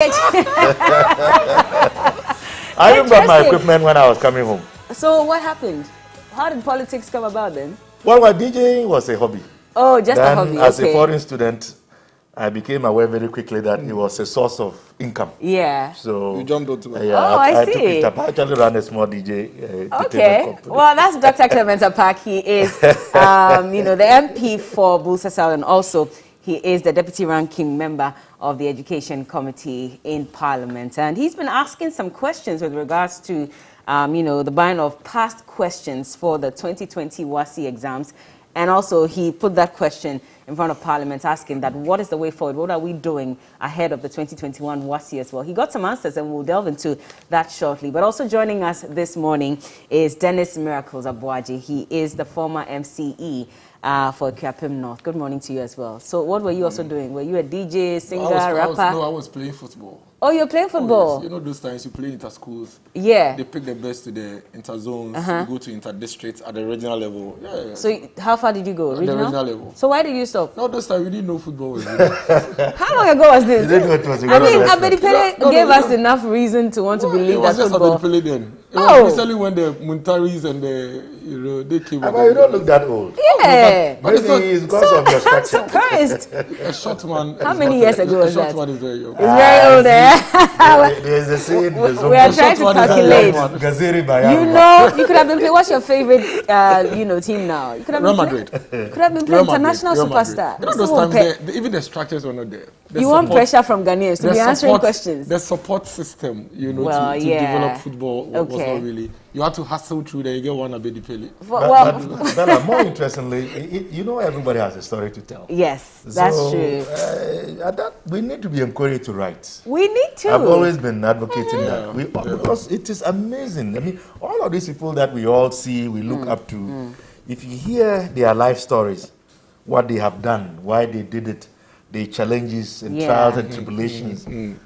I didn't bring my equipment when I was coming home. So what happened? How did politics come about then? Well, my DJing was a hobby. Oh, just a hobby. As a foreign student, I became aware very quickly that it was a source of income. Yeah. So you jumped onto it. Yeah, I see. took it up. I actually ran a small DJ. Okay. Well, that's Dr. Clement Apak. He is, the MP for Bulsasal, and also he is the deputy ranking member of the Education Committee in Parliament. And he's been asking some questions with regards to, the buying of past questions for the 2020 WASSCE exams. And also, he put that question in front of Parliament, asking that what is the way forward? What are we doing ahead of the 2021 WASSCE as well? He got some answers, and we'll delve into that shortly. But also joining us this morning is Dennis Miracles Abuaji. He is the former MCE for Kiapim North. Good morning to you as well. So what were you also doing? Were you a DJ, singer, rapper? I was playing football. Oh, you're playing football? Oh, yes. You know those times you play inter-schools? Yeah. They pick the best to the inter-zones, you go to inter-districts at the regional level. Yeah. So how far did you go? At the regional level. So why did you stop? No, those times we didn't know football was How long ago was this? You didn't know it was Abedipele gave us enough reason to want to believe that football. It was just Abedipele then. It was recently when the Muntaris and they came. But you don't look that old. Yeah. But it's because of your structure. I'm surprised. A short man. How many years ago was that? A short man is very young. It's very old, eh? There's a saying. We are trying to calculate. You could have been playing. What's your favorite, team now? You could have Real been Madrid. Could have been playing international superstar. You know those times, even the structures were not there. You want pressure from Ghanaians to be answering questions. The support system, to develop football was not really. You have to hustle through there. You get one Abedipele. But more interestingly, everybody has a story to tell. Yes, that's true. We need to be encouraged to write. We need to. I've always been advocating that because it is amazing. I mean, all of these people that we all see, we look up to. If you hear their life stories, what they have done, why they did it, the challenges and trials and tribulations, and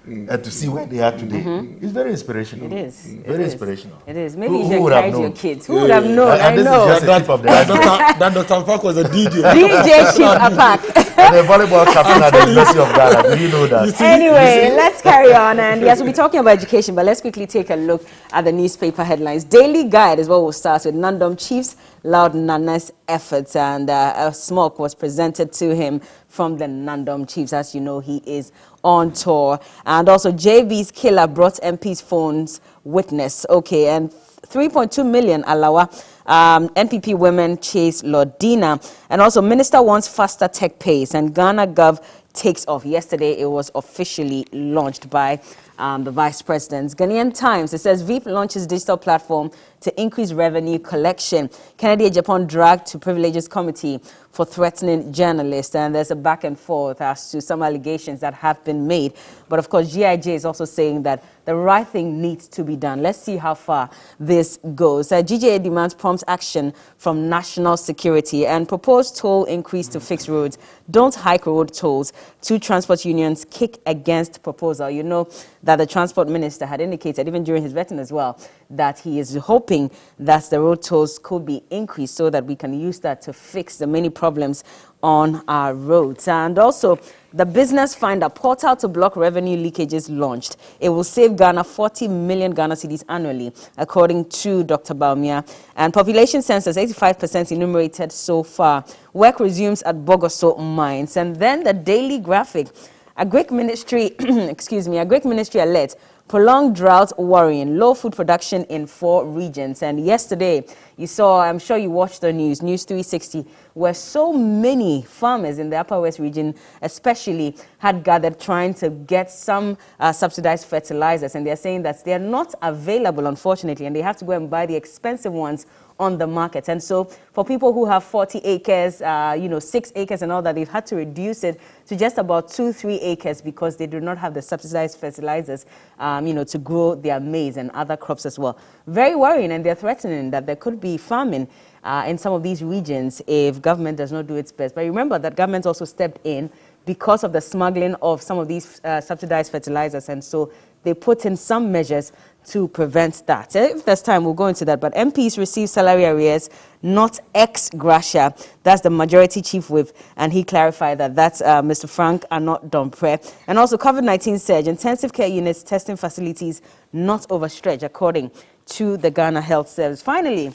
to see where they are today, it's very inspirational. It is. Very inspirational. It is. Maybe you should encourage your kids. Who would have known? I know. That Dr. Apak was a DJ. DJ Chief Apak. And a volleyball captain at the University of Ghana. Do you know that? Anyway, let's carry on. And yes, we'll be talking about education, but let's quickly take a look at the newspaper headlines. Daily Guide is what we'll start with. Nandom Chiefs laud Nana's efforts, and a smoke was presented to him from the Nandom Chiefs. As you know, he is on tour. And also, JV's killer brought MP's phones witness. Okay, and 3.2 million alawa. NPP women chase Lordina. And also, minister wants faster tech pace, and Ghana Gov takes off. Yesterday, it was officially launched by the Vice President. Ghanaian Times, it says Veep launches digital platform to increase revenue collection. Kennedy Japan dragged to Privileges Committee for threatening journalists. And there's a back and forth as to some allegations that have been made. But of course, GIJ is also saying that the right thing needs to be done. Let's see how far this goes. GJA demands prompt action from national security and proposed toll increase to fix roads. Don't hike road tolls. Two transport unions kick against proposal. You know that the transport minister had indicated, even during his vetting as well, that he is hoping that the road tolls could be increased so that we can use that to fix the many problems on our roads. And also, the Business Finder portal to block revenue leakages launched. It will save Ghana 40 million Ghana cedis annually, according to Dr. Baumia. And population census, 85% enumerated so far. Work resumes at Bogoso mines. And then the Daily Graphic, a Greek ministry, a Greek ministry alert. Prolonged drought worrying, low food production in 4 regions. And yesterday, you saw, I'm sure you watched the news, News 360, where so many farmers in the Upper West region, especially, had gathered trying to get some subsidized fertilizers. And they're saying that they're not available, unfortunately, and they have to go and buy the expensive ones on the market. And so for people who have 40 acres, 6 acres and all that, they've had to reduce it to just about 2-3 acres because they do not have the subsidized fertilizers, to grow their maize and other crops as well. Very worrying, and they're threatening that there could be famine in some of these regions if government does not do its best. But remember that government also stepped in because of the smuggling of some of these subsidized fertilizers, and so they put in some measures to prevent that. If there's time, we'll go into that. But MPs receive salary arrears, not ex gratia. That's the majority chief whip, and he clarified that that's Mr. Frank Anot Dompre. And also COVID-19 surge, intensive care units, testing facilities not overstretched, according to the Ghana Health Service. Finally,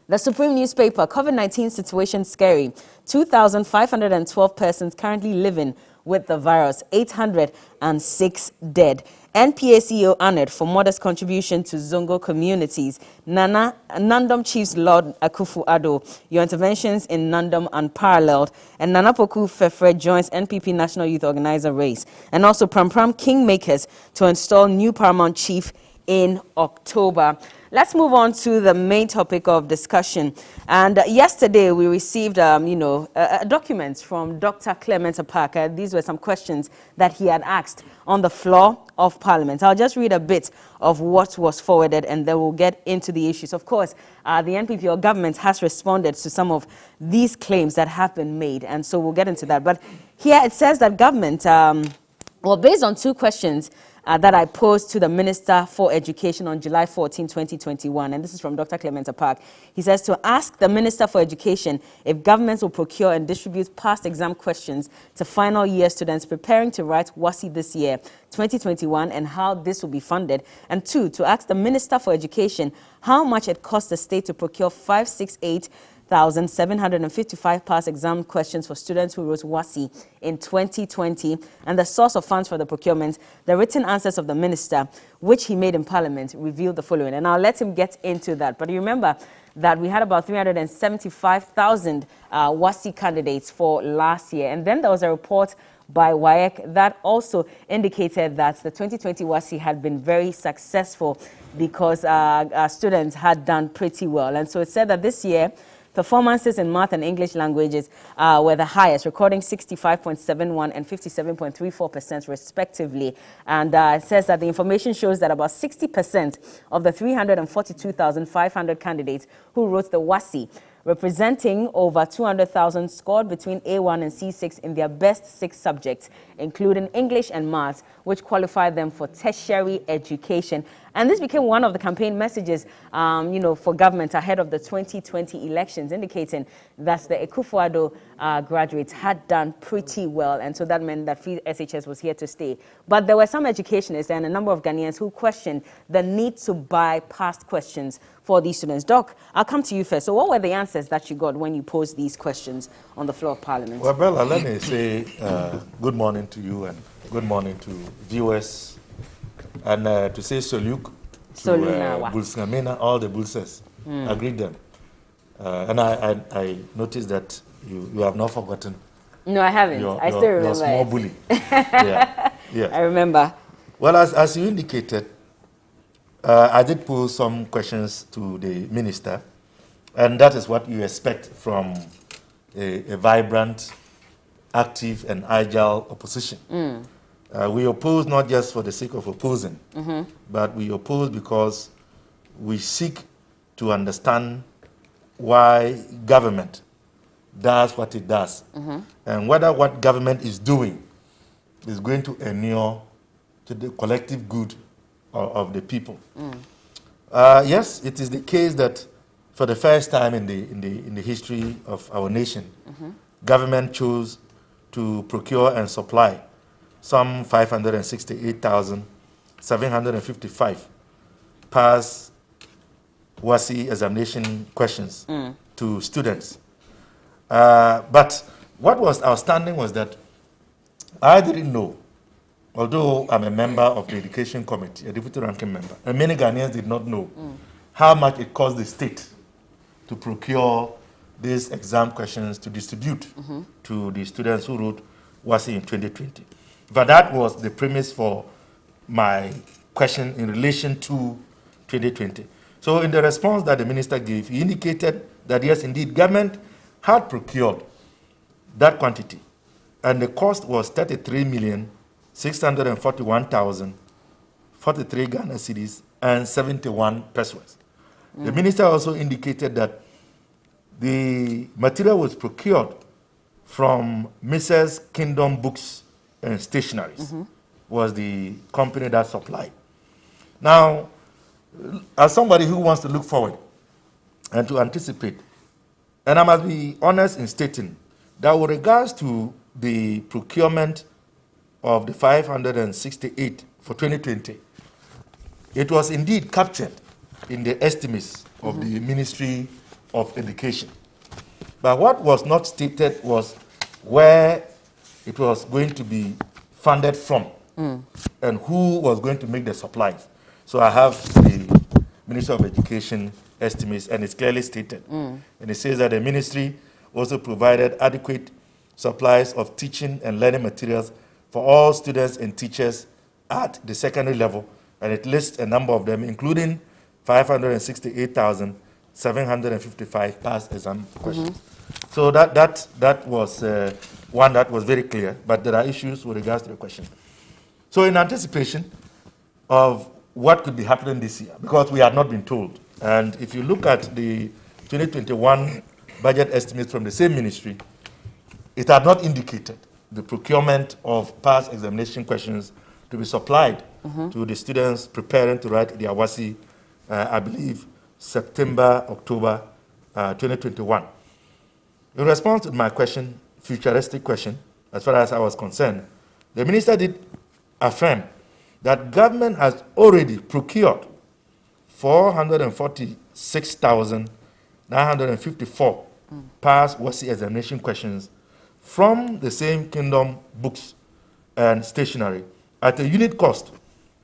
the Supreme newspaper, COVID-19 situation scary. 2,512 persons currently living with the virus, 806 dead. NPA CEO honored for modest contribution to Zongo communities. Nandom Chiefs Lord Akufo-Addo, your interventions in Nandom unparalleled. And Nana Poku Fefre joins NPP National Youth Organizer race. And also Pram Kingmakers to install new Paramount Chief in October. Let's move on to the main topic of discussion. And yesterday we received, documents from Dr. Clement Parker. These were some questions that he had asked on the floor of Parliament. I'll just read a bit of what was forwarded, and then we'll get into the issues. Of course, the NPP or government has responded to some of these claims that have been made, and so we'll get into that. But here it says that government, based on two questions that I posed to the Minister for Education on July 14, 2021. And this is from Dr. Clement Park. He says to ask the Minister for Education if governments will procure and distribute past exam questions to final year students preparing to write WASSCE this year, 2021, and how this will be funded. And two, to ask the Minister for Education how much it costs the state to procure 568,755 past exam questions for students who wrote WASSCE in 2020, and the source of funds for the procurement. The written answers of the minister, which he made in Parliament, revealed the following. And I'll let him get into that. But you remember that we had about 375,000 WASSCE candidates for last year. And then there was a report by WAEC that also indicated that the 2020 WASSCE had been very successful because students had done pretty well. And so it said that this year, performances in math and English languages were the highest, recording 65.71 and 57.34% respectively. And it says that the information shows that about 60% of the 342,500 candidates who wrote the WASSCE, representing over 200,000, scored between A1 and C6 in their best 6 subjects, including English and maths, which qualified them for tertiary education. And this became one of the campaign messages, for government ahead of the 2020 elections, indicating that the Akufo-Addo graduates had done pretty well. And so that meant that free SHS was here to stay. But there were some educationists and a number of Ghanaians who questioned the need to buy past questions for these students. Doc, I'll come to you first. So what were the answers that you got when you posed these questions on the floor of Parliament? Well, Bella, let me say good morning to you and good morning to viewers. And to say Soluk to Bulsngamena, all the Bulses. I greet them. And I noticed that you have not forgotten. No, I haven't. I still remember. Your small bully. Yeah. I remember. Well, as you indicated, I did pose some questions to the minister, and that is what you expect from a vibrant, active, and agile opposition. We oppose not just for the sake of opposing, but we oppose because we seek to understand why government does what it does, and whether what government is doing is going to inure to the collective good of the people. Yes, it is the case that for the first time in the history of our nation, government chose to procure and supply some 568,755 past WASSCE examination questions to students. But what was outstanding was that I didn't know, although I'm a member of the Education Committee, a deputy ranking member, and many Ghanaians did not know how much it cost the state to procure these exam questions to distribute to the students who wrote WASSCE in 2020. But that was the premise for my question in relation to 2020. So in the response that the minister gave, he indicated that yes, indeed, government had procured that quantity, and the cost was 33,641,043 Ghana cedis and 71 pesos. The minister also indicated that the material was procured from Mrs. Kingdom Books and Stationaries was the company that supplied. Now, as somebody who wants to look forward and to anticipate, and I must be honest in stating that with regards to the procurement of the 568 for 2020, it was indeed captured in the estimates of the Ministry of Education. But what was not stated was where it was going to be funded from and who was going to make the supplies. So I have the Ministry of Education estimates, and it's clearly stated. And it says that the ministry also provided adequate supplies of teaching and learning materials for all students and teachers at the secondary level, and it lists a number of them, including 568,755 past exam questions. So that was one that was very clear, but there are issues with regards to the question. So in anticipation of what could be happening this year, because we had not been told, and if you look at the 2021 budget estimates from the same ministry, it had not indicated the procurement of past examination questions to be supplied to the students preparing to write the AWASI, I believe, September, October 2021. In response to my question, futuristic question, as far as I was concerned, the minister did affirm that government has already procured 446,954 past WASI examination questions from the same Kingdom Books and Stationery at a unit cost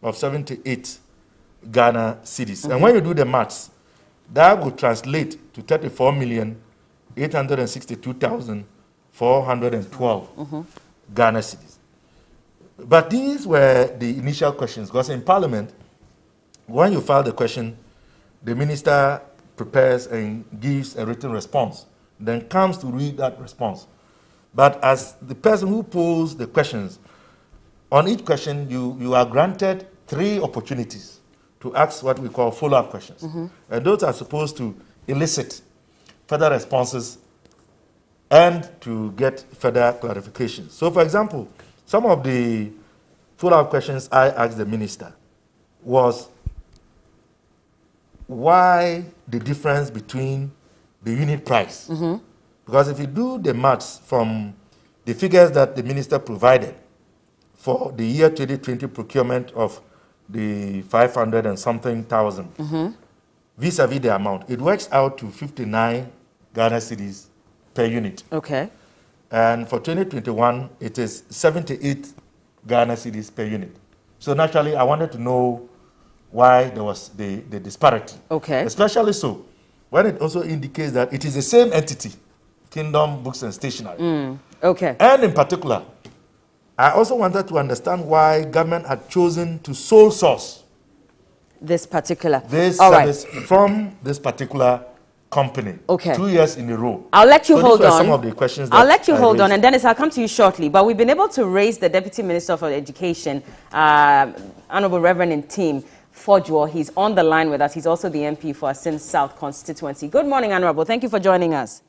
of 78 Ghana cedis. And when you do the maths, that would translate to 34,862,412 Ghana cedis. But these were the initial questions, because in Parliament, when you file the question, the minister prepares and gives a written response, then comes to read that response. But as the person who posed the questions, on each question, you are granted 3 opportunities to ask what we call follow-up questions. And those are supposed to elicit further responses and to get further clarification. So, for example, some of the follow-up questions I asked the minister was why the difference between the unit price. Because if you do the maths from the figures that the minister provided for the year 2020 procurement of the 500 and something thousand, vis-a-vis the amount, it works out to 59 Ghana cedis per unit. Okay. And for 2021, it is 78 Ghana cedis per unit. So naturally, I wanted to know why there was the disparity. Okay. Especially so, when it also indicates that it is the same entity, Kingdom Books and Stationery. Okay. And in particular, I also wanted to understand why government had chosen to sole source this particular service from this particular company. Okay. 2 years in a row. I'll let you hold on. Some of the questions that I'll let you hold raised. on, and Dennis, I'll come to you shortly. But we've been able to raise the Deputy Minister for Education, Honorable Reverend Ntim Fodjwo. He's on the line with us. He's also the MP for Asin South constituency. Good morning, Honorable. Thank you for joining us.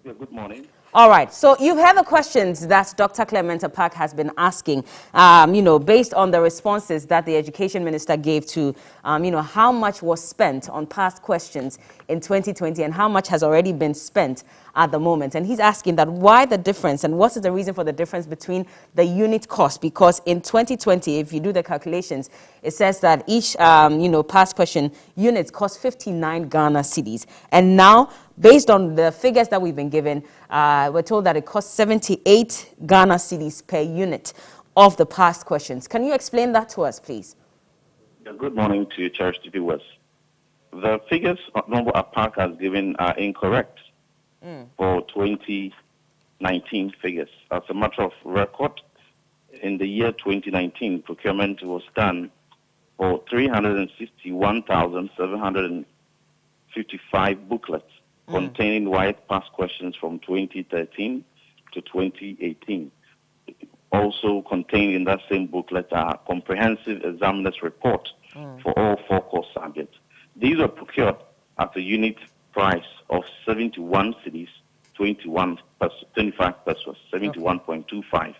Yeah, good morning. All right, so you've heard the questions that Dr. Clement Apak has been asking, based on the responses that the Education Minister gave to, how much was spent on past questions in 2020 and how much has already been spent at the moment. And he's asking that why the difference and what is the reason for the difference between the unit cost? Because in 2020, if you do the calculations, it says that each, past question units cost 59 Ghana cedis. And now, based on the figures that we've been given, we're told that it costs 78 Ghana cedis per unit of the past questions. Can you explain that to us, please? Yeah, good morning to you, Charity Viewers. The figures Honorable Apak has given are incorrect for 2019 figures. As a matter of record, in the year 2019, procurement was done for 361,755 booklets containing wide past questions from 2013 to 2018. Also contained in that same booklet are comprehensive examiner's report for all 4 core subjects. These were procured at a unit price of 71 cedis 25 pesos, 71.25.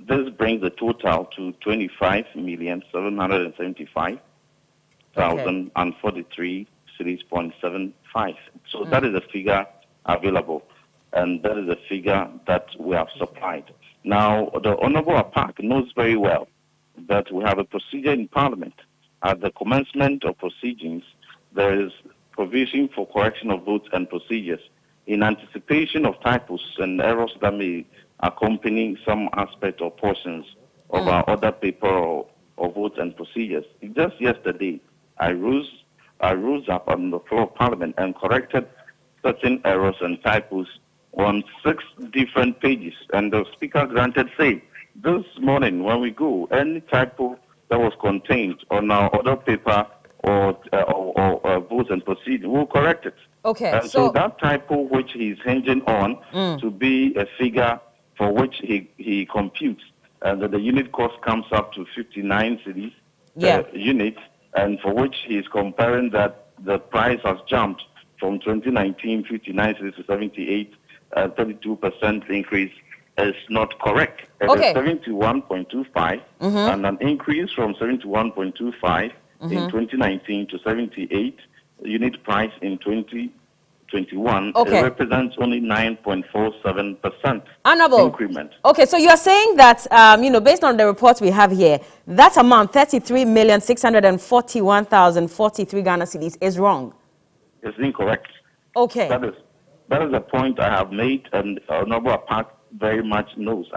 This brings the total to 25,775,043 cedis.75. So that is the figure available, and that is the figure that we have supplied. Now, the Honorable Apak knows very well that we have a procedure in Parliament. At the commencement of proceedings, there is provision for correction of votes and procedures in anticipation of typos and errors that may accompany some aspect or portions of our other paper or votes and procedures. Just yesterday, I rose up on the floor of Parliament and corrected certain errors and typos on 6 different pages, and the Speaker granted say, this morning when we go, any typo that was contained on our other paper or votes and procedures, we'll correct it. Okay. So that typo which he's hinging on to be a figure for which he computes, and the unit cost comes up to 59 cedis per unit, and for which he's comparing that the price has jumped from 2019 59 cedis to 78, 32% increase is not correct. It is 71.25 and an increase from 71.25 in 2019 to 78 unit price in 2021. It represents only 9.47% increment. Okay, so you are saying that, based on the reports we have here, that amount, 33,641,043 Ghana cedis, is wrong. It's incorrect. Okay. That is the point I have made, and Honorable Apak very much knows.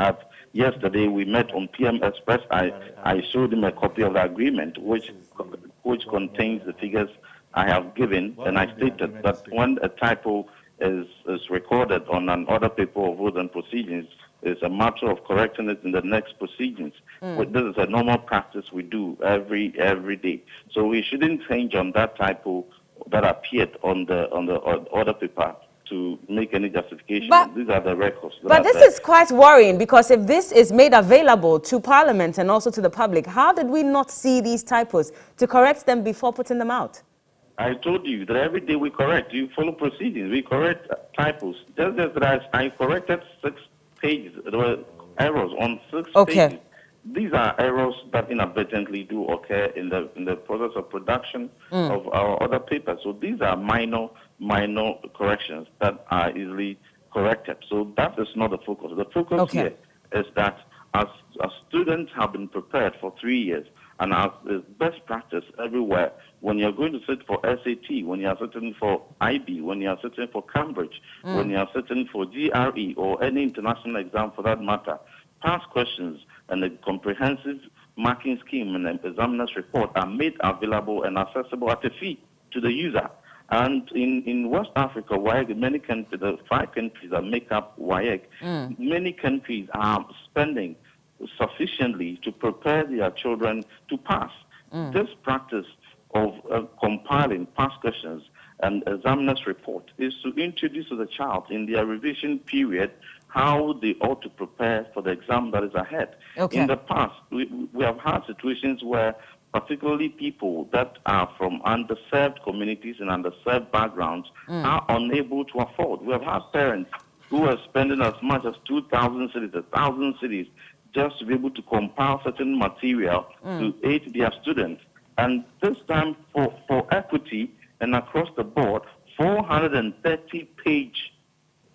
Yesterday we met on PM Express. I showed him a copy of the agreement which contains the figures I have given, and I stated that when a typo is recorded on an order paper of votes and proceedings, it's a matter of correcting it in the next proceedings. This is a normal practice we do every day. So we shouldn't change on that typo that appeared on the order paper to make any justification. These are the records. But this is quite worrying, because if this is made available to Parliament and also to the public, how did we not see these typos to correct them before putting them out? I told you that every day we correct. You follow proceedings. We correct typos. Just as I corrected 6 pages. There were errors on 6 pages. These are errors that inadvertently do occur in the process of production of our other papers. So these are minor corrections that are easily corrected. So that is not the focus. The focus here is that as students have been prepared for 3 years, and as is best practice everywhere, when you're going to sit for SAT, when you're sitting for IB, when you're sitting for Cambridge, when you're sitting for GRE or any international exam for that matter, past questions and a comprehensive marking scheme and an examiner's report are made available and accessible at a fee to the user. And in West Africa, WAEC, many countries, the 5 countries that make up WAEC, many countries are spending sufficiently to prepare their children to pass. This practice of compiling past questions and examiner's report is to introduce to the child in their revision period how they ought to prepare for the exam that is ahead. In the past, we have had situations where particularly people that are from underserved communities and underserved backgrounds are unable to afford. We have had parents who are spending as much as 2,000 cedis, 1,000 cedis, just to be able to compile certain material to aid their students. And this time for equity and across the board, 430-page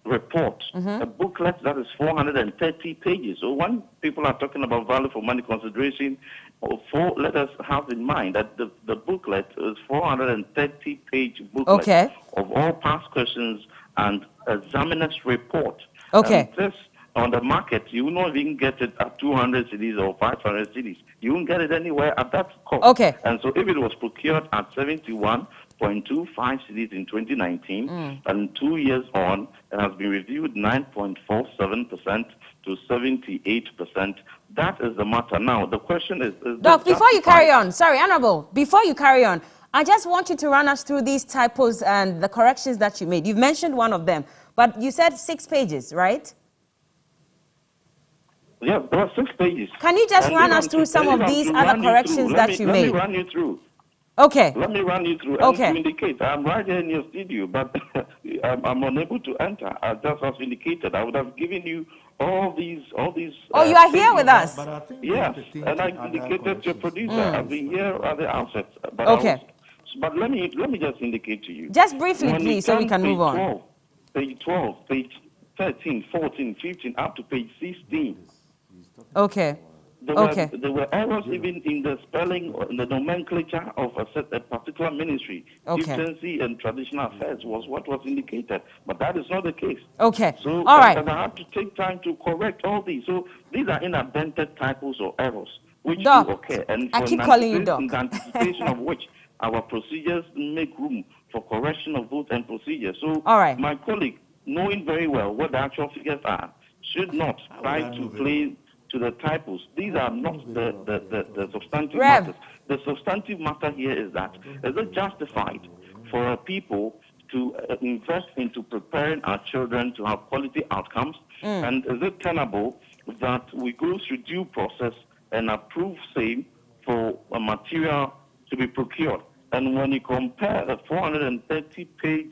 report, a booklet that is 430 pages. So when people are talking about value for money consideration, let us have in mind that the booklet is 430-page booklet of all past questions and examiner's report. And this, on the market, you will not even get it at 200 cedis or 500 cedis. You won't get it anywhere at that cost. And so if it was procured at 71.25 cedis in 2019, and 2 years on, it has been reviewed 9.47% to 78%. That is the matter. Now, the question is Doc, before you carry on, sorry, Honorable, before you carry on, I just want you to run us through these typos and the corrections that you made. You've mentioned one of them, but you said 6 pages, right? Yeah, there are 6 pages. Can you just run us through some of these other corrections that you made? Let me run you through. Okay. Let me run you through and to indicate. I'm right here in your studio, but I'm unable to enter. Just as indicated, I would have given you all these. Oh, you are here with us. But I think yes, and I indicated to your producer. I've been here at the outset, but but let me just indicate to you. Just briefly, please, so we can move on. Page 12, page 13, 14, 15, up to page 16. Okay. There were errors even in the spelling, in the nomenclature of a particular ministry. Chieftaincy and traditional affairs was what was indicated, but that is not the case. Okay. So all right. and I have to take time to correct all these. So these are inadvertent typos or errors which do occur, and I keep calling you Doc. In the anticipation of which our procedures make room for correction of votes and procedures. So my colleague, knowing very well what the actual figures are, should not try to play to the typos. These are not the substantive matters. The substantive matter here is that is it justified for people to invest into preparing our children to have quality outcomes? And is it tenable that we go through due process and approve same for a material to be procured? And when you compare the 430-page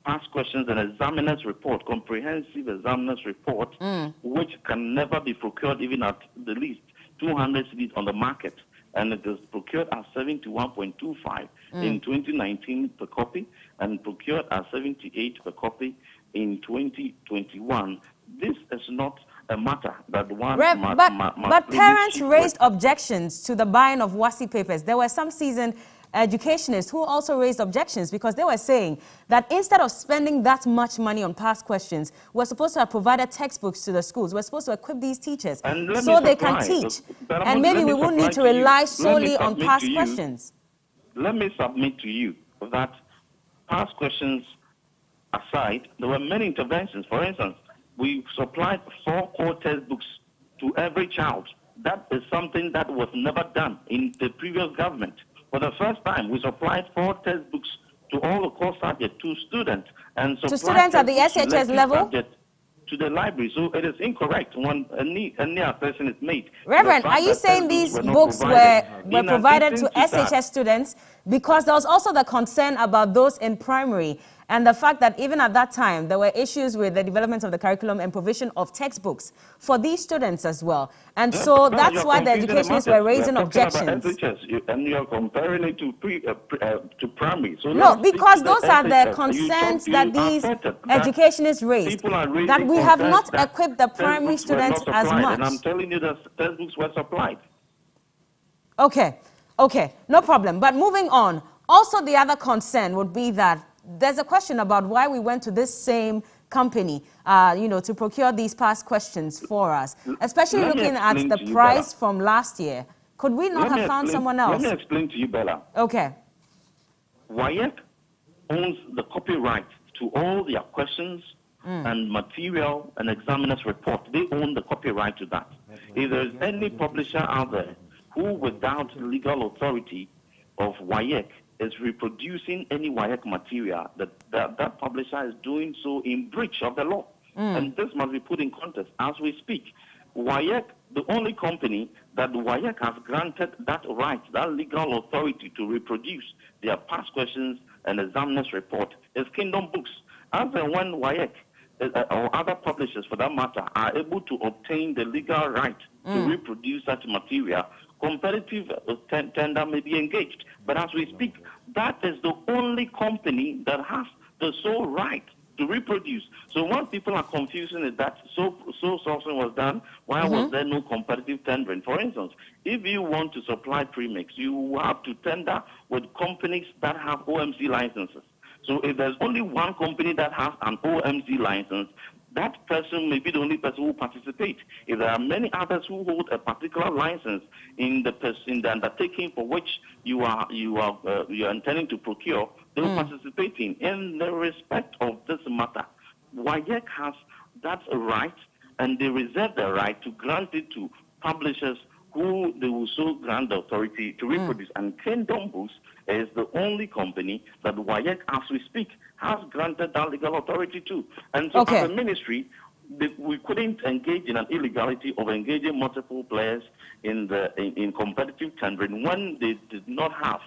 past questions and examiner's report, comprehensive examiner's report, which can never be procured even at the least 200 cedis on the market, and it is procured at 71.25 in 2019 per copy, and procured at 78 per copy in 2021. This is not a matter that one but parents raised objections to the buying of WASI papers. There were some seasoned educationists who also raised objections because they were saying that instead of spending that much money on past questions, we're supposed to have provided textbooks to the schools. We're supposed to equip these teachers so they can teach. And maybe we won't need to rely solely on past questions. Let me submit to you that past questions aside, there were many interventions. For instance, we supplied 4 core textbooks to every child. That is something that was never done in the previous government. For the first time, we supplied 4 textbooks to all the core subjects to students. And to students at the SHS level? To the library. So it is incorrect when any assertion is made. Reverend, are you saying these books were provided to SHS students? Because there was also the concern about those in primary, and the fact that even at that time, there were issues with the development of the curriculum and provision of textbooks for these students as well. And so that's why the educationists were raising objections. And you're comparing it to primary. So no, because those are the concerns that these educationists raised, that we have not equipped the primary students as much. And I'm telling you that textbooks were supplied. Okay, no problem. But moving on, also the other concern would be that there's a question about why we went to this same company, to procure these past questions for us, especially looking at the price from last year. Could we not have found someone else? Let me explain to you, Bella. Okay. WAEC owns the copyright to all their questions and material and examiner's report. They own the copyright to that. If there is any publisher out there who, without legal authority of WAEC, is reproducing any WAEC material, that publisher is doing so in breach of the law. And this must be put in context as we speak. WAEC, the only company that WAEC has granted that right, that legal authority to reproduce their past questions and examiner's report is Kingdom Books. As and when WAEC or other publishers, for that matter, are able to obtain the legal right to reproduce such material, competitive tender may be engaged. But as we speak, that is the only company that has the sole right to reproduce. So what people are confusing is that so sourcing was done, why was there no competitive tendering? For instance, if you want to supply premix, you have to tender with companies that have OMC licenses. So if there's only one company that has an OMC license, that person may be the only person who participates. If there are many others who hold a particular license in the undertaking for which you are intending to procure, they will participate in the respect of this matter. WAEC has that right, and they reserve the right to grant it to publishers who they will so grant the authority to reproduce. And Kingdom Books is the only company that WAEC, as we speak, has granted that legal authority to. And so as a ministry, we couldn't engage in an illegality of engaging multiple players in competitive tendering when they did not have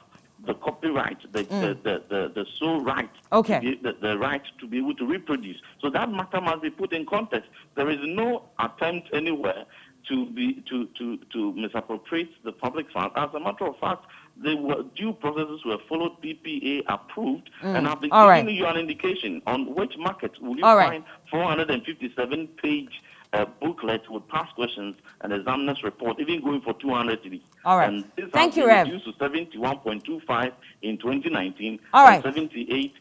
the copyright, the sole right, the right to be able to reproduce. So that matter must be put in context. There is no attempt anywhere to misappropriate the public funds. As a matter of fact, due processes were followed, PPA approved, and I've been giving you an indication on which market will you find 457-page booklet with past questions and examiner's report, even going for 200 TD. All right. And this Thank has you, been Rev. reduced to 71.25 in 2019. All right. 78.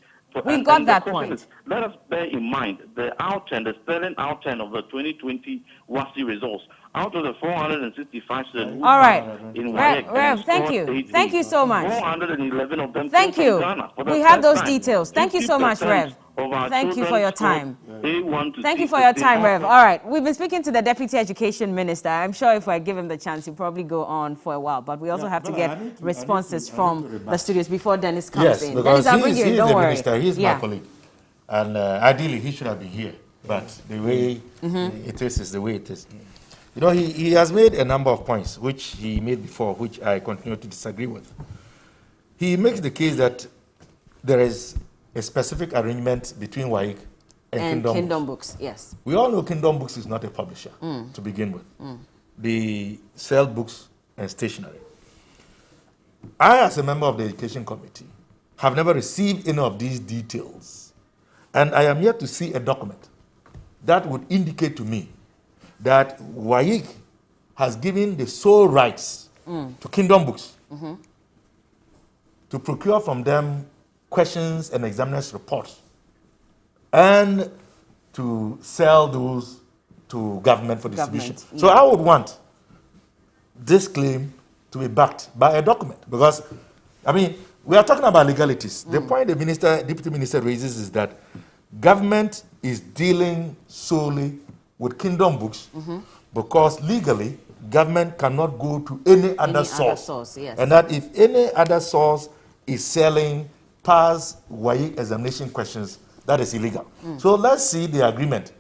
We've got that point. Let us bear in mind the sterling outturn of the 2020 WASI results. Out of the 465 students, all right, in Rev, thank you. Thank you so much. 411 of them. Thank you. We have those details. Thank you so much, Rev. Thank you for your time. Thank you for your time, Rev. All right, we've been speaking to the Deputy Education Minister. I'm sure if I give him the chance, he'll probably go on for a while. But we also have to get responses from the studios before Dennis comes in. Because Dennis, I'll bring you in. Don't worry. Minister. He's my colleague. And ideally, he should have been here. But the way it is the way it is. You know, he has made a number of points, which he made before, which I continue to disagree with. He makes the case that there is a specific arrangement between WAEC and Kingdom Books. Yes. We all know Kingdom Books is not a publisher to begin with. They sell books and stationery. I, as a member of the Education Committee, have never received any of these details. And I am yet to see a document that would indicate to me that WAEC has given the sole rights to Kingdom Books to procure from them questions and examiners' reports and to sell those to government for distribution. So I would want this claim to be backed by a document because, I mean, we are talking about legalities. The point the Deputy Minister raises is that government is dealing solely with Kingdom Books because legally government cannot go to any other source. And that if any other source is selling past WAEC examination questions, that is illegal. So let's see the agreement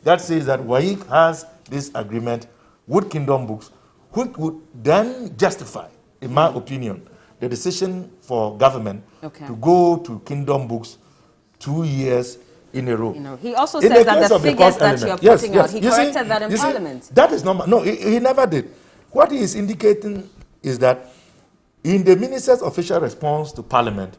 that says that WAEC has this agreement with Kingdom Books, which would then justify, in my opinion, the decision for government to go to Kingdom Books 2 years in a row. He also says that the figures that you're putting out, he corrected that in Parliament. That is normal. No, he never did. What he is indicating is that in the minister's official response to Parliament,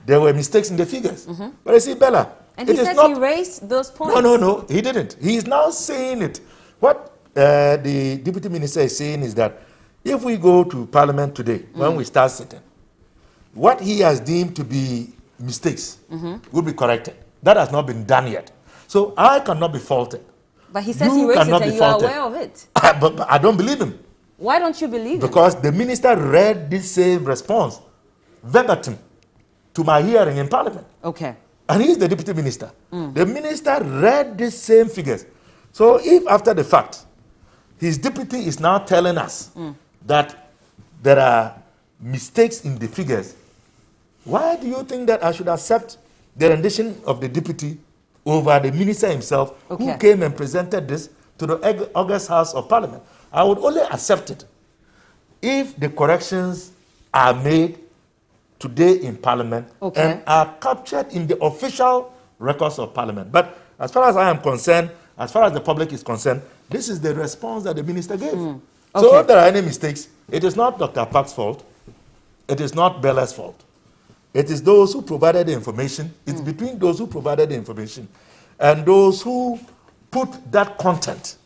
there were mistakes in the figures. But you see, Bella, and he says he raised those points. No, he didn't. He is now saying it. What the Deputy Minister is saying is that if we go to Parliament today, when we start sitting, what he has deemed to be mistakes will be corrected. That has not been done yet. So I cannot be faulted. But he says he raised it and you are aware of it. But I don't believe him. Why don't you believe him? Because the minister read this same response verbatim to my hearing in Parliament. Okay. And he is the Deputy Minister. The minister read these same figures. So if after the fact, his deputy is now telling us that there are mistakes in the figures, why do you think that I should accept the rendition of the deputy over the minister himself who came and presented this to the August House of Parliament? I would only accept it if the corrections are made today in Parliament and are captured in the official records of Parliament. But as far as I am concerned, as far as the public is concerned, this is the response that the minister gave. So if there are any mistakes, it is not Dr. Park's fault. It is not Bella's fault. It is those who provided the information. It's between those who provided the information and those who put that content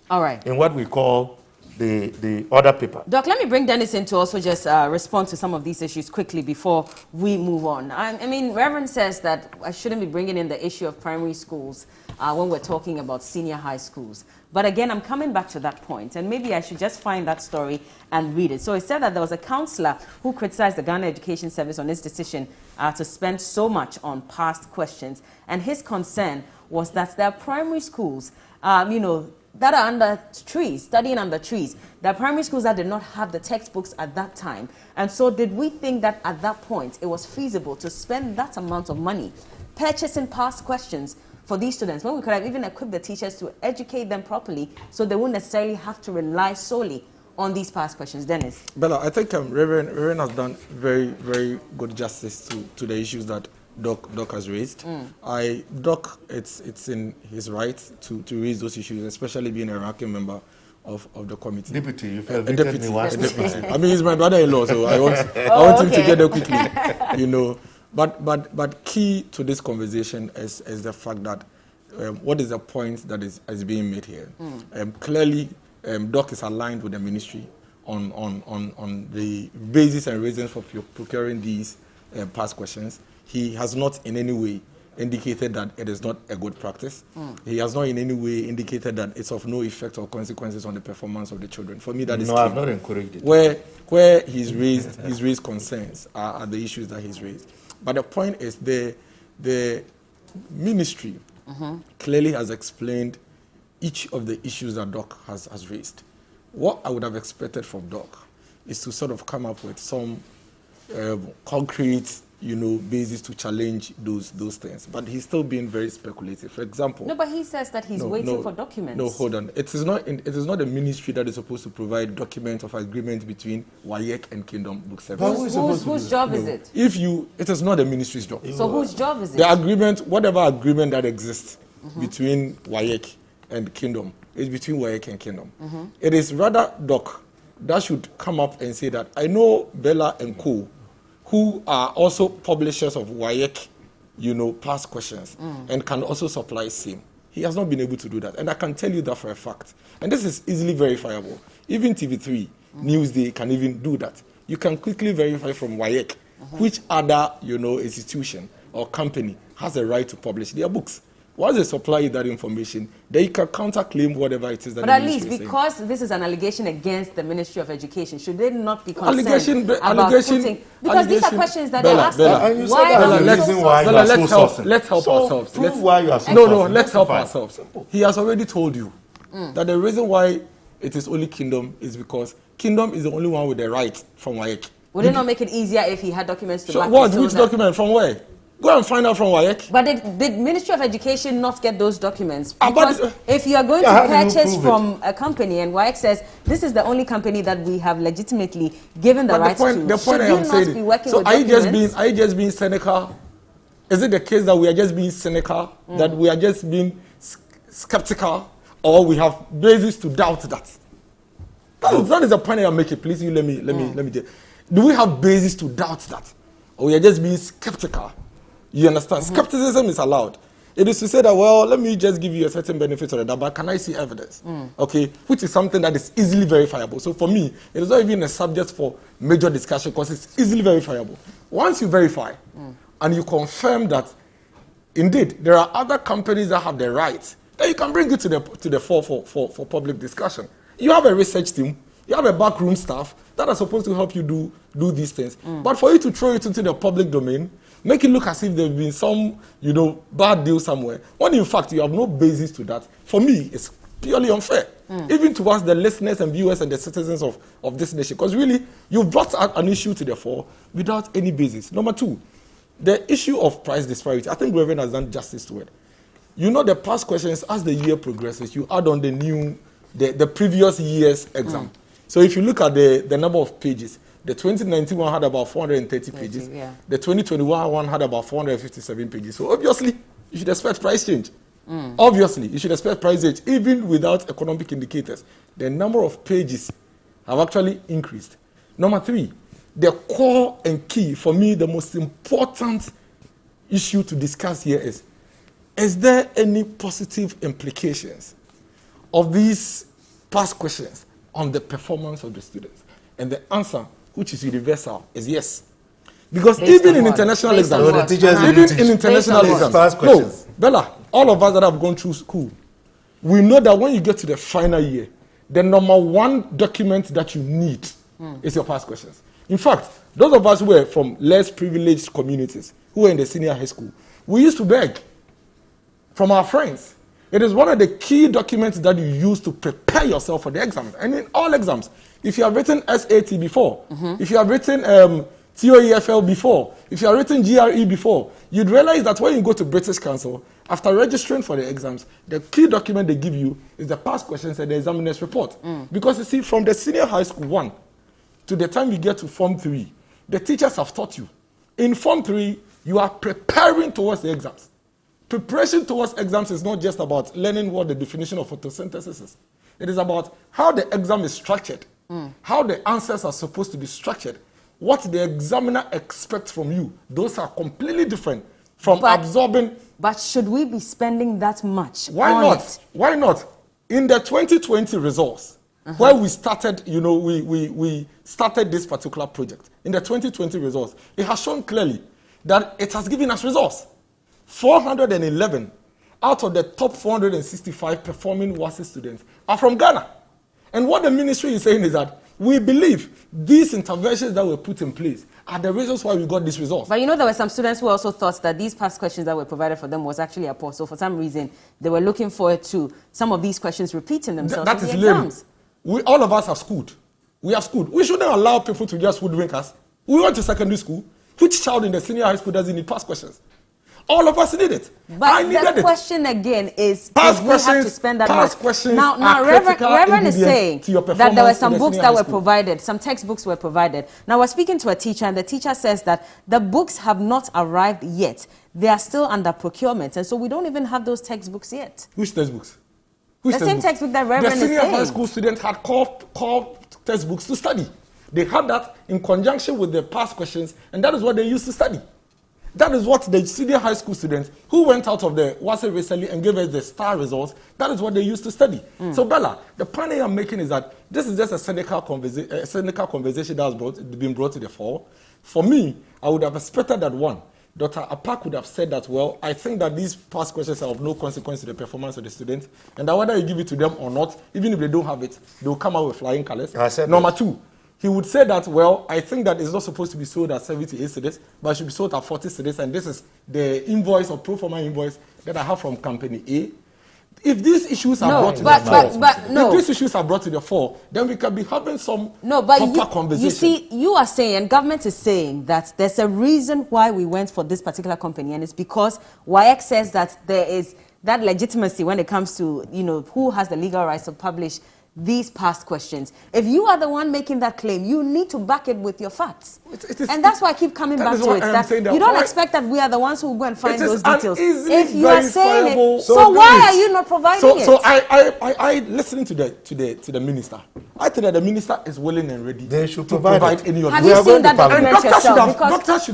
in what we call the order paper. Doc, let me bring Dennis in to also just respond to some of these issues quickly before we move on. I mean, Reverend says that I shouldn't be bringing in the issue of primary schools when we're talking about senior high schools. But again, I'm coming back to that point, and maybe I should just find that story and read it. So it said that there was a councillor who criticized the Ghana Education Service on its decision to spend so much on past questions. And his concern was that there are primary schools, that are under trees, studying under trees. There are primary schools that did not have the textbooks at that time. And so did we think that at that point it was feasible to spend that amount of money purchasing past questions for these students, when we could have even equipped the teachers to educate them properly so they wouldn't necessarily have to rely solely on these past questions? Dennis? Bella, I think Reverend has done very, very good justice to the issues that Doc has raised. Doc, it's in his right to raise those issues, especially being a ranking member of the committee. Deputy, you felt deputy. I mean, he's my brother-in-law, so I want him to get there quickly, you know. But key to this conversation is the fact that what is the point that is being made here? Clearly, Doc is aligned with the ministry on the basis and reasons for procuring these past questions. He has not in any way indicated that it is not a good practice. He has not in any way indicated that it's of no effect or consequences on the performance of the children. For me, that is no, I've not encouraged it. Where he's raised concerns are the issues that he's raised. But the point is the ministry clearly has explained each of the issues that Doc has raised. What I would have expected from Doc is to sort of come up with some concrete, basis to challenge those things. But he's still being very speculative. For example, no, but he says that he's waiting for documents. No, hold on. It is not the ministry that is supposed to provide document of agreement between WAEC and Kingdom Book Service. Whose job is it? It is not the ministry's job. So whose job is it? The agreement, whatever agreement that exists between WAEC and Kingdom, is between WAEC and Kingdom. It is rather Doc that should come up and say that I know Bella and Co, who are also publishers of WAEC, past questions, and can also supply same. He has not been able to do that. And I can tell you that for a fact. And this is easily verifiable. Even TV3, Newsday can even do that. You can quickly verify from WAEC which other, institution or company has a right to publish their books. Once they supply you that information, then you can counterclaim whatever it is that. But at least because this is an allegation against the Ministry of Education, should they not be concerned about putting? Because these are questions that they're asking. Let's help ourselves. Let's help ourselves. He has already told you that the reason why it is only Kingdom is because Kingdom is the only one with the right from WAEC. Would it not make it easier if he had documents to back it? Which document? From where? Go and find out from WAEC. But did Ministry of Education not get those documents? Because if you are going to purchase from a company and WAEC says this is the only company that we have legitimately given the rights to, should you not be working with documents? Are you just being cynical? Is it the case that we are just being cynical, that we are just being skeptical, or we have basis to doubt that? That is the point I am making. Please, let me tell. Do we have basis to doubt that, or we are just being skeptical? You understand? Skepticism is allowed. It is to say that, well, let me just give you a certain benefit of the doubt, but can I see evidence? Okay, which is something that is easily verifiable. So for me, it is not even a subject for major discussion because it's easily verifiable. Once you verify and you confirm that, indeed, there are other companies that have the right, then you can bring it to the fore for public discussion. You have a research team, you have a backroom staff that are supposed to help you do these things. But for you to throw it into the public domain, make it look as if there's been some, bad deal somewhere, when in fact you have no basis to that, for me, it's purely unfair. Even towards the listeners and viewers and the citizens of this nation. Because really, you brought an issue to the fore without any basis. Number two, the issue of price disparity. I think Reverend has done justice to it. The past questions, as the year progresses, you add on the previous year's exam. So if you look at the number of pages, the 2019 one had about 430 pages. The 2021 one had about 457 pages. So obviously, you should expect price change. Obviously, you should expect price change even without economic indicators. The number of pages have actually increased. Number three, the core and key, for me, the most important issue to discuss here is there any positive implications of these past questions on the performance of the students? And the answer, which is universal, is yes. Because even in international exams, Bella, all of us that have gone through school, we know that when you get to the final year, the number one document that you need is your past questions. In fact, those of us who were from less privileged communities, who were in the senior high school, we used to beg from our friends. It is one of the key documents that you use to prepare yourself for the exams. And in all exams, if you have written SAT before, if you have written TOEFL before, if you have written GRE before, you'd realize that when you go to British Council after registering for the exams, the key document they give you is the past questions and the examiner's report. Because you see, from the senior high school 1 to the time you get to Form 3, the teachers have taught you. In Form 3, you are preparing towards the exams. Preparation towards exams is not just about learning what the definition of photosynthesis is. It is about how the exam is structured, how the answers are supposed to be structured, what the examiner expects from you. Those are completely different from absorbing. But should we be spending that much? Why on not? it? Why not? In the 2020 results, where we started, we started this particular project. In the 2020 results, it has shown clearly that it has given us results. 411 out of the top 465 performing WASSCE students are from Ghana. And what the ministry is saying is that we believe these interventions that were put in place are the reasons why we got these results. But there were some students who also thought that these past questions that were provided for them was actually a poor. So for some reason, they were looking forward to some of these questions repeating themselves That in is the lame. exams. All of us have schooled. We have schooled. We shouldn't allow people to just hoodwink us. We went to secondary school. Which child in the senior high school doesn't need past questions? All of us need it. But I needed the question again is, past we have questions, to spend that past much? questions Now Reverend is saying that there were some books that were provided, some textbooks were provided. Now we're speaking to a teacher, and the teacher says that the books have not arrived yet. They are still under procurement, and so we don't even have those textbooks yet. Which textbooks? The same textbook that Reverend is saying. The senior high school students had called textbooks to study. They had that in conjunction with the past questions, and that is what they used to study. That is what the senior high school students who went out of the WASSCE recently and gave us the star results, that is what they used to study. So Bella, the point I'm making is that this is just a cynical conversation that has been brought to the fore. For me, I would have expected that Dr. Apak would have said that, well, I think that these past questions are of no consequence to the performance of the students, and that whether you give it to them or not, even if they don't have it, they will come out with flying colors. Number 2, he would say that, well, I think that it's not supposed to be sold at 78 cedis, but it should be sold at 40 cedis, and this is the invoice or pro forma invoice that I have from company A. If these issues are brought to if these issues are brought to the fore, then we can be having some proper conversation. You see, you are saying, and government is saying that there's a reason why we went for this particular company, and it's because WAEC says that there is that legitimacy when it comes to, who has the legal rights to publish these past questions. If you are the one making that claim, you need to back it with your facts. And that's why I keep coming back to it. That you don't expect that we are the ones who go and find those details. If you are saying it, so why are you not providing it? So I listening to the minister. I think that the minister is willing and ready they should to provide any of Have you seen that document yourself?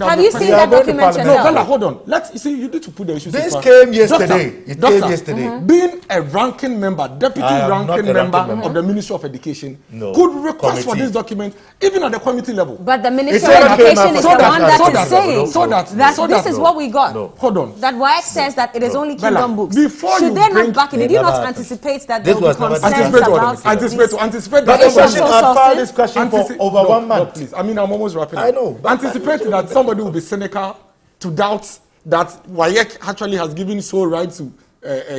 Have you seen that document yourself? No, Bella, hold on. You need to put the issues. This came yesterday. It came yesterday. Being a ranking member, deputy ranking member of the Ministry of Education, could request for this document even at the committee level. But the Ministry of Education is the one that is saying that this is what we got. Hold on. That WAEC says that it is only Kingdom books. Should they not back it? Did you not anticipate that there will be concerns about anticipate that I've filed this question for over 1 month. No, please. I'm almost wrapping up. I know. Anticipate that somebody will be cynical to doubt that WAEC actually has given sole right to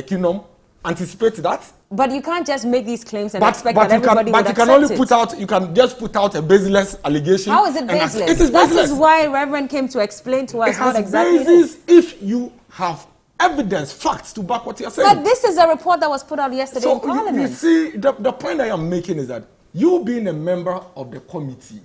Kingdom. Anticipate that. But you can't just make these claims and expect that everybody would accept it. You can just put out a baseless allegation. How is it baseless? It is baseless. That is why Reverend came to explain to us what exactly it is. If you have evidence, facts to back what you're saying. But this is a report that was put out yesterday in Parliament. You see, the point I am making is that you being a member of the Committee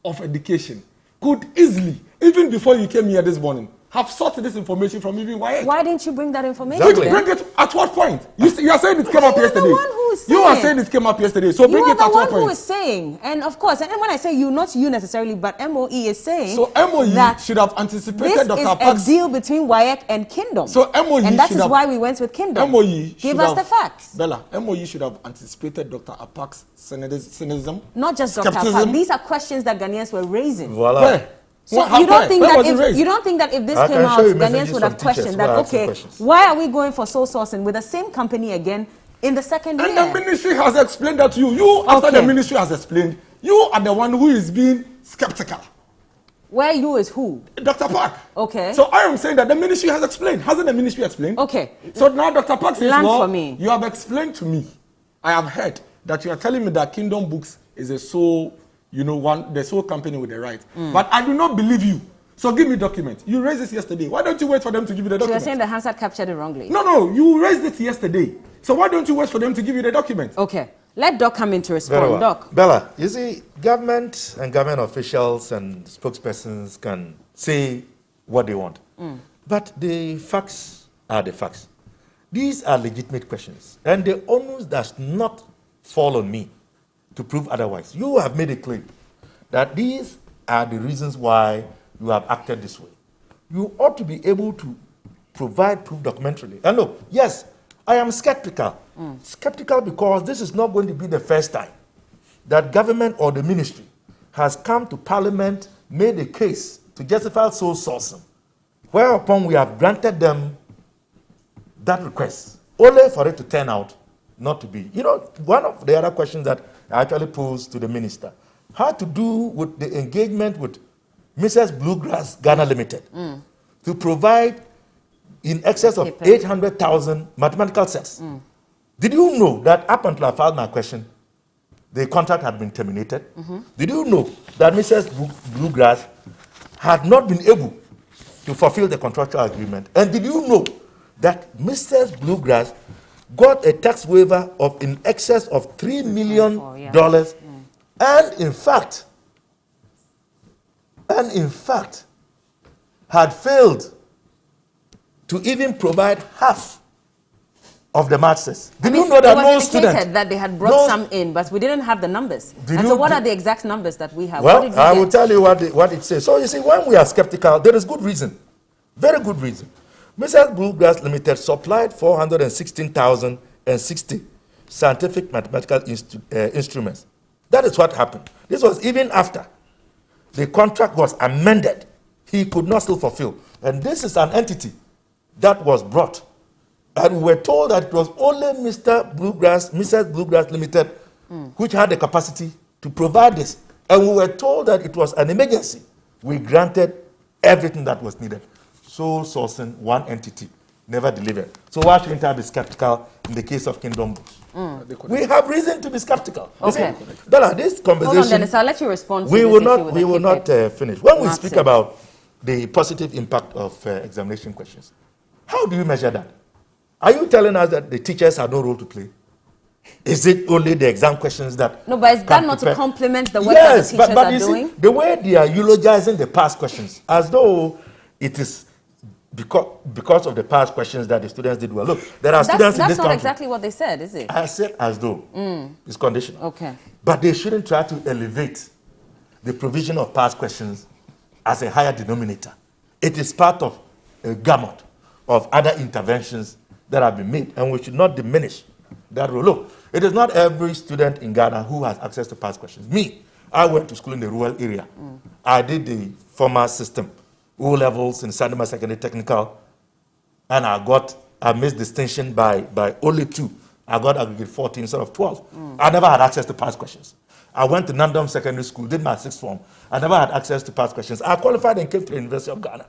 of Education could easily, even before you came here this morning, have sought this information from even WAEC. Why didn't you bring that information? Exactly. Bring it at what point? You are saying it came up yesterday. The one who is saying. You are saying it came up yesterday. So bring it at what point? You are the one who is saying, and of course, and when I say you, not you necessarily, but MOE is saying. So MOE should have anticipated Dr. Park's. This is a deal between WAEC and Kingdom. So MOE and that is why we went with Kingdom. MOE give us the facts. Bella, MOE should have anticipated Dr. Apak's cynicism. Not just Dr. Apak. These are questions that Ghanaians were raising. Voila. Where? So you don't think that if this came out, Ghanaians would have questioned that, okay, why are we going for sole sourcing with the same company again in the second year? And the ministry has explained that to you. After the ministry has explained, you are the one who is being skeptical. Where you is who? Dr. Park. Okay. So I am saying that the ministry has explained. Hasn't the ministry explained? Okay. So now Dr. Park says, for me. You have explained to me. I have heard that you are telling me that Kingdom Books is a sole, the sole company with the right. But I do not believe you. So give me document. You raised this yesterday. Why don't you wait for them to give you the So document? you're saying the Hansard captured it wrongly? No, you raised it yesterday. So why don't you wait for them to give you the document? Okay. Let Doc come in to respond. Very well. Doc. Bella, you see, government and government officials and spokespersons can say what they want. But the facts are the facts. These are legitimate questions. And the onus does not fall on me to prove otherwise. You have made it clear that these are the reasons why you have acted this way. You ought to be able to provide proof documentarily. And look, yes, I am skeptical. Skeptical because this is not going to be the first time that government or the ministry has come to parliament, made a case to justify sole sourcing, whereupon we have granted them that request, only for it to turn out not to be. You know, one of the other questions that I actually posed to the minister had to do with the engagement with Mrs. Bluegrass Ghana Limited to provide in excess of 800,000 mathematical sets. Did you know that up until I filed my question, the contract had been terminated? Did you know that Mrs. Bluegrass had not been able to fulfill the contractual agreement? And did you know that Mrs. Bluegrass got a tax waiver of in excess of $3 million, and in fact, had failed to even provide half of the masters? Did you know that no student that they had brought some in, but we didn't have the numbers? And so what are the exact numbers that we have? Well, I will tell you what it says. So you see, when we are skeptical, there is good reason, very good reason. Mrs. Bluegrass Limited supplied 416,060 scientific mathematical instruments. That is what happened. This was even after the contract was amended. He could not still fulfill. And this is an entity that was brought. And we were told that it was only Mrs. Bluegrass Limited which had the capacity to provide this. And we were told that it was an emergency. We granted everything that was needed. Sole sourcing, one entity, never delivered. So why shouldn't I be skeptical in the case of Kingdom Books? We have reason to be skeptical. Okay. Bella, this conversation... Hold on, Dennis, I'll let you respond to we this will not finish. When we speak about the positive impact of examination questions, how do you measure that? Are you telling us that the teachers have no role to play? Is it only the exam questions that... No, but is that not to complement the work that the teachers are doing? See, the way they are eulogizing the past questions, as though it is because of the past questions that the students did well. Look, there are students in this country... That's not exactly what they said, is it? I said as though. It's conditional. Okay. But they shouldn't try to elevate the provision of past questions as a higher denominator. It is part of a gamut of other interventions that have been made, and we should not diminish that role. Look, it is not every student in Ghana who has access to past questions. Me, I went to school in the rural area. I did the former system, O levels in Sandema Secondary Technical, and I missed distinction by only 2. I got aggregate 14 instead of 12. I never had access to past questions. I went to Nandom Secondary School, did my 6th form. I never had access to past questions. I qualified and came to the University of Ghana.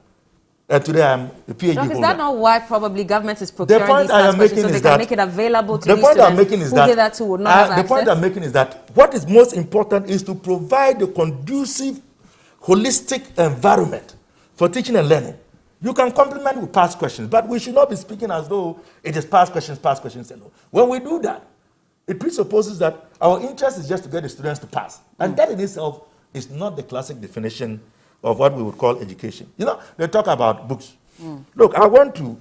And today I'm a PhD holder. Is that not why probably government is procuring these past questions so they can make it available to these students who hitherto would not have access? The point I'm making is that what is most important is to provide a conducive, holistic environment for teaching and learning. You can complement with past questions, but we should not be speaking as though it is past questions, and no. When we do that, it presupposes that our interest is just to get the students to pass. And that in itself is not the classic definition of what we would call education. You know, they talk about books. Look, I went to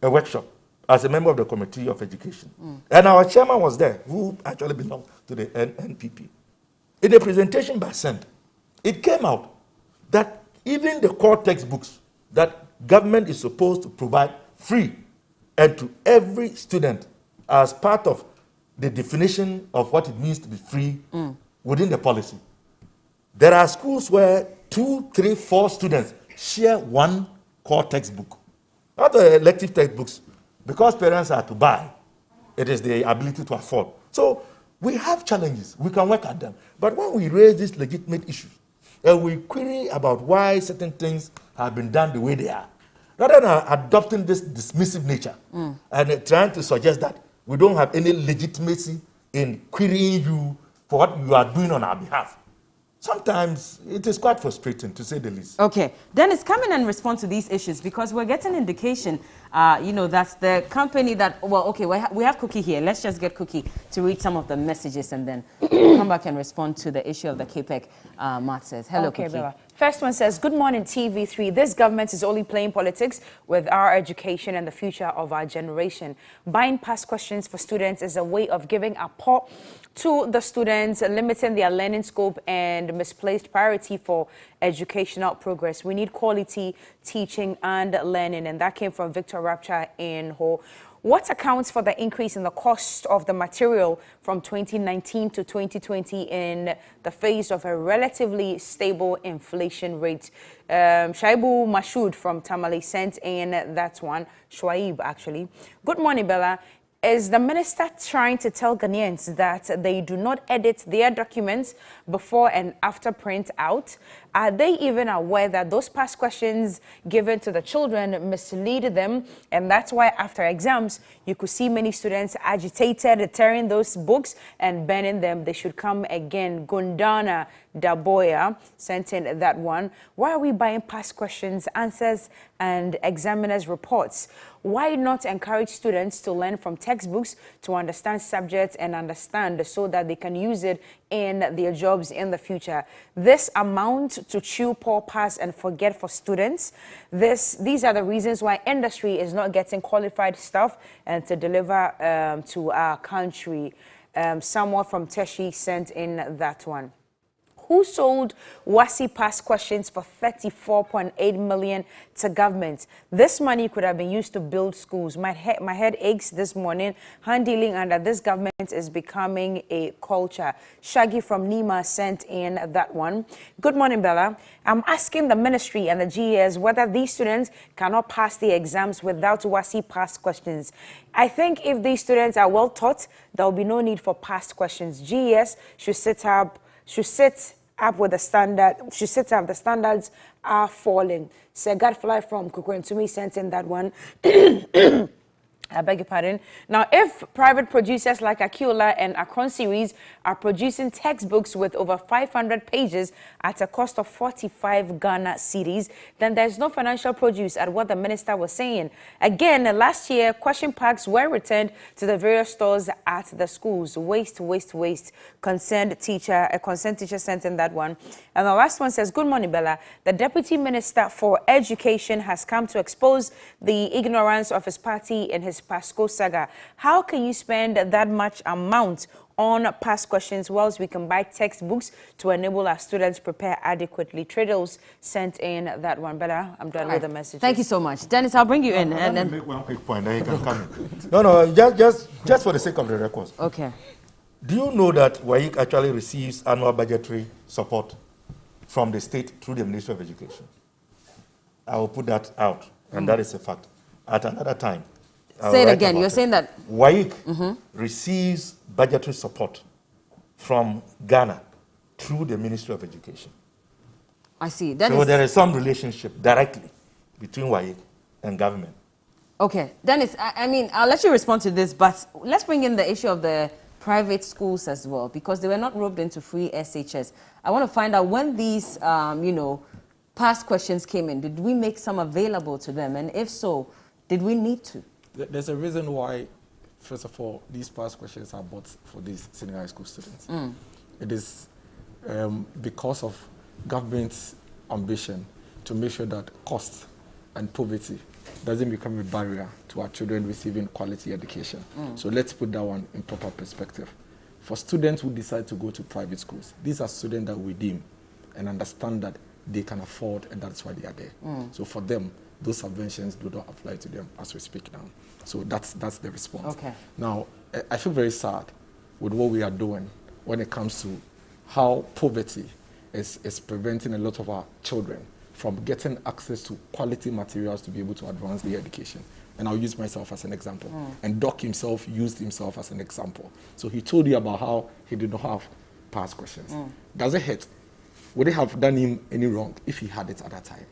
a workshop as a member of the Committee of Education. And our chairman was there, who actually belonged to the NPP. In a presentation by SEND, it came out that even the core textbooks that government is supposed to provide free and to every student as part of the definition of what it means to be free within the policy. There are schools where 2, 3, 4 students share one core textbook. Not the elective textbooks, because parents are to buy. It is the ability to afford. So we have challenges. We can work at them. But when we raise these legitimate issues, and we query about why certain things have been done the way they are, rather than adopting this dismissive nature and trying to suggest that we don't have any legitimacy in querying you for what you are doing on our behalf. sometimes it is quite frustrating, to say the least. Okay, Dennis, come in and respond to these issues, because we're getting indication, that's the company that, well, okay, we have Cookie here. Let's just get Cookie to read some of the messages, and then we'll come back and respond to the issue of the KPEC, Matt says. Hello, okay, Cookie. Bella. First one says, good morning, TV3. This government is only playing politics with our education and the future of our generation. Buying past questions for students is a way of giving a pot to the students, limiting their learning scope and misplaced priority for educational progress. We need quality teaching and learning, and that came from Victor Rapture in Ho. What accounts for the increase in the cost of the material from 2019 to 2020 in the face of a relatively stable inflation rate? Shaibu Mashoud from Tamale sent in that one. Shwaib, actually. Good morning, Bella. Is the minister trying to tell Ghanaians that they do not edit their documents before and after print out? Are they even aware that those past questions given to the children mislead them? And that's why after exams, you could see many students agitated, tearing those books and burning them. They should come again. Gundana Daboya sent in that one. Why are we buying past questions, answers, and examiners' reports? Why not encourage students to learn from textbooks, to understand subjects and understand so that they can use it in their jobs in the future? This amount to chew, pour, pass, and forget for students. These are the reasons why industry is not getting qualified staff and to deliver to our country. Someone from Teshi sent in that one. Who sold WASI past questions for 34.8 million to government? This money could have been used to build schools. My head aches this morning. Hand dealing under this government is becoming a culture. Shaggy from Nima sent in that one. Good morning, Bella. I'm asking the ministry and the GES whether these students cannot pass the exams without WASI past questions. I think if these students are well taught, there will be no need for past questions. GES should sit up with the standard. Should sit up. The standards are falling. Sir Godfly from Kukwentumi sent in that one. I beg your pardon. Now, if private producers like Akiola and Akron Series are producing textbooks with over 500 pages at a cost of 45 Ghana cedis, then there's no financial produce at what the minister was saying. Again, last year, question packs were returned to the various stores at the schools. Waste, waste, waste. Concerned teacher sent in that one. And the last one says, good morning, Bella. The Deputy Minister for Education has come to expose the ignorance of his party in his pasco saga. How can you spend that much amount on past questions whilst we can buy textbooks to enable our students prepare adequately? Tradles sent in that one. Bella, I'm done with the message. Thank you so much. Dennis, I'll bring you in. Let me make one quick point, then you can come in. No, just for the sake of the records. Okay. Do you know that WAEC actually receives annual budgetary support from the state through the Ministry of Education? I will put that out, and that is a fact. At another time. Say it again. You're saying that WAEC receives budgetary support from Ghana through the Ministry of Education. I see. So there is some relationship directly between WAEC and government. Okay. Dennis, I mean, I'll let you respond to this, but let's bring in the issue of the private schools as well, because they were not roped into free SHS. I want to find out when these, past questions came in, did we make some available to them? And if so, did we need to? There's a reason why, first of all, these past questions are bought for these senior high school students. It is because of government's ambition to make sure that cost and poverty doesn't become a barrier to our children receiving quality education. So let's put that one in proper perspective. For students who decide to go to private schools, these are students that we deem and understand that they can afford, and that's why they are there. So for them, those subventions do not apply to them as we speak now. So that's the response. Okay. Now, I feel very sad with what we are doing when it comes to how poverty is preventing a lot of our children from getting access to quality materials to be able to advance their education. And I'll use myself as an example. And Doc himself used himself as an example. So he told you about how he did not have past questions. Does it hurt? Would it have done him any wrong if he had it at that time?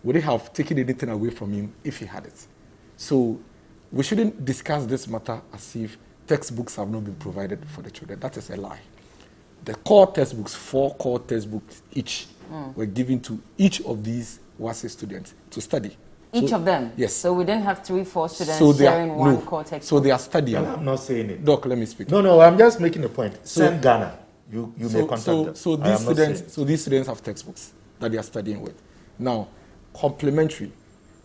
Would it have taken anything away from him if he had it? So we shouldn't discuss this matter as if textbooks have not been provided for the children. That is a lie. The core textbooks, 4 core textbooks each, were given to each of these WASSCE students to study. Each of them? Yes. So we didn't have 3-4 students sharing one core textbook? So they are studying. I'm not saying it. Doc, let me speak. No, I'm just making a point. Send Ghana. You may contact them. So these students have textbooks that they are studying with. Now, complementary,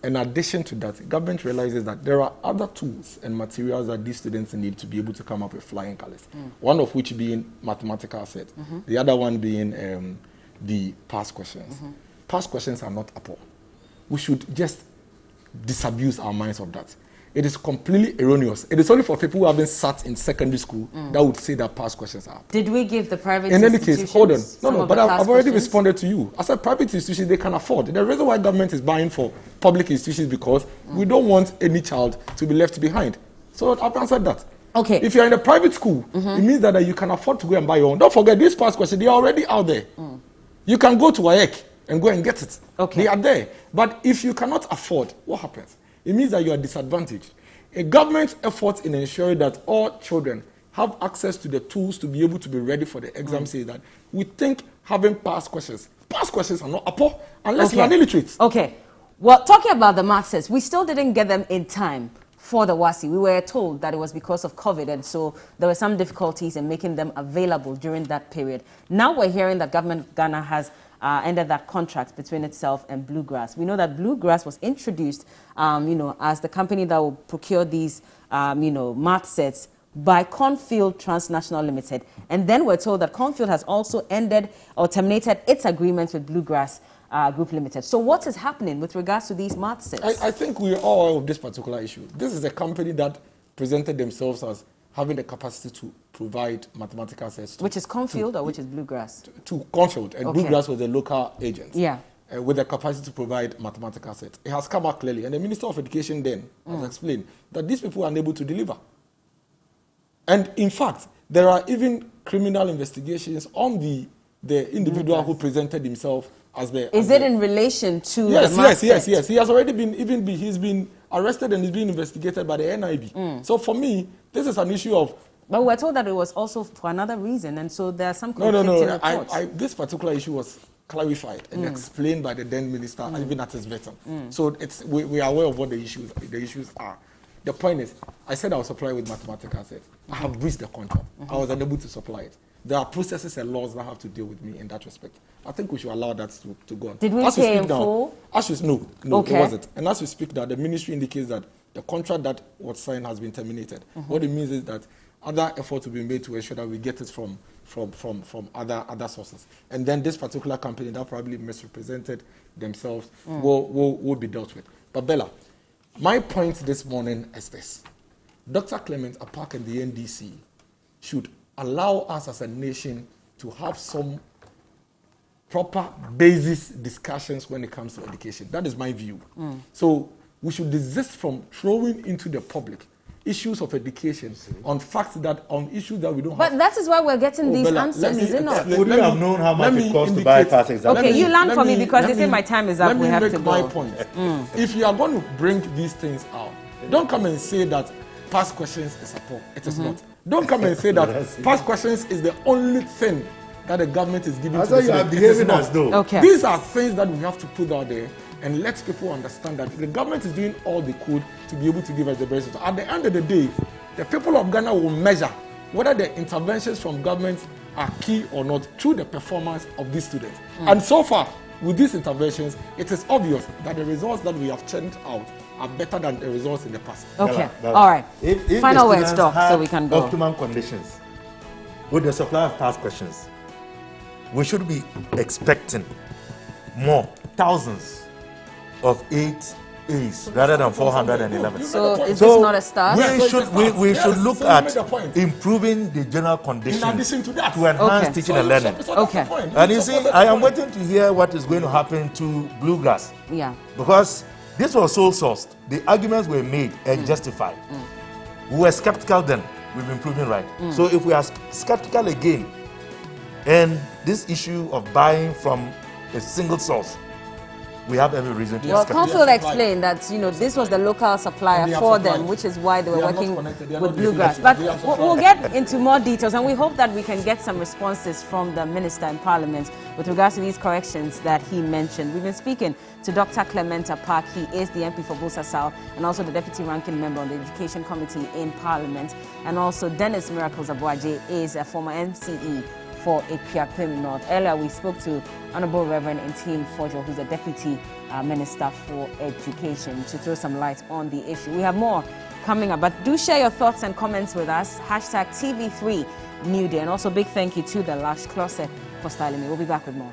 in addition to that, government realizes that there are other tools and materials that these students need to be able to come up with flying colors. One of which being mathematical set, the other one being the past questions. Past questions are not Apple. We should just disabuse our minds of that. It is completely erroneous. It is only for people who haven't sat in secondary school that would say that past questions are. Did we give the private in any institutions? case, hold on. No, but I've already questions? responded to you. I said private institutions, they can afford. The reason why government is buying for public institutions because we don't want any child to be left behind. So I've answered that. Okay. If you're in a private school, it means that you can afford to go and buy your own. Don't forget, these past questions, they are already out there. You can go to WAEC and go and get it. Okay. They are there. But if you cannot afford, what happens? It means that you are disadvantaged. A government effort in ensuring that all children have access to the tools to be able to be ready for the exam says that we think having past questions are not Apple unless you are illiterate. Okay. Well, talking about the math sets, we still didn't get them in time for the WASSCE. We were told that it was because of COVID, and so there were some difficulties in making them available during that period. Now we're hearing that government Ghana has ended that contract between itself and Bluegrass. We know that Bluegrass was introduced, as the company that will procure these, math sets by Cornfield Transnational Limited. And then we're told that Cornfield has also ended or terminated its agreements with Bluegrass Group Limited. So what is happening with regards to these math sets? I think we are all aware of this particular issue. This is a company that presented themselves as having the capacity to provide mathematical sets. Which is Cornfield or which is Bluegrass? To Cornfield, and Bluegrass was the local agent. Yeah. With the capacity to provide mathematical sets. It has come out clearly, and the Minister of Education then has explained that these people are unable to deliver. And in fact, there are even criminal investigations on the individual who presented himself as the... Is it in relation to yes, the math yes. set? He has already he's been arrested and is being investigated by the NIB. So for me, this is an issue of... But we're told that it was also for another reason, and so there are some conflicting reports. This particular issue was clarified and explained by the then minister, even at his veteran. So we are aware of what the issues are. The point is, I said I was supplying with mathematical sets. I have breached the contract. I was unable to supply it. There are processes and laws that have to deal with me in that respect. I think we should allow that to go on. Did we pay in full? No, okay. It wasn't. And as we speak now, the ministry indicates that the contract that was signed has been terminated. What it means is that other efforts will be made to ensure that we get it from other sources. And then this particular company that probably misrepresented themselves will be dealt with. But Bella, my point this morning is this. Dr. Clement Apak and the NDC should allow us as a nation to have some proper basis discussions when it comes to education. That is my view. So we should desist from throwing into the public issues of education on issues that we don't have. But that is why we're getting these Bella, answers, is it not? Would you have known how much it costs to buy a pass exam? Okay, you learn from me because they say my time is up, we have to go. Let me make my point. If you are going to bring these things out, don't come and say that past questions is a poor. It is not. Don't come and say that past questions is the only thing that the government is giving to the you are behaving as though. Okay. These are things that we have to put out there and let people understand that the government is doing all they could to be able to give us the best. At the end of the day, the people of Ghana will measure whether the interventions from government are key or not through the performance of these students. And so far, with these interventions, it is obvious that the results that we have churned out are better than the results in the past. Okay, all right. If Final the words, Doc, so we can go. Optimum conditions with the supply of past questions, we should be expecting more, thousands of 8As rather than 411. So is this not a start? We should look at improving the general conditions In addition to that, to enhance teaching and learning. Okay. And you see, I am waiting to hear what is going to happen to Bluegrass. Yeah. Because this was sole sourced. The arguments were made and justified. We were skeptical then. We've been proven right. So if we are skeptical again, and this issue of buying from a single source we have every reason to be Well, skeptical. Confield explained that, you know, this was the local supplier for them, which is why they were working with Bluegrass. But we'll get into more details, and we hope that we can get some responses from the Minister in Parliament with regards to these corrections that he mentioned. We've been speaking to Dr. Clementa Park. He is the MP for Busa South and also the Deputy Ranking Member on the Education Committee in Parliament. And also Dennis Miracles Abuaje is a former MCE for Epiapim North. Earlier, we spoke to Honorable Reverend Intiem Fojo, who's the Deputy Minister for Education, to throw some light on the issue. We have more coming up, but do share your thoughts and comments with us. #TV3 New Day. And also big thank you to the Lash Closet for styling me. We'll be back with more.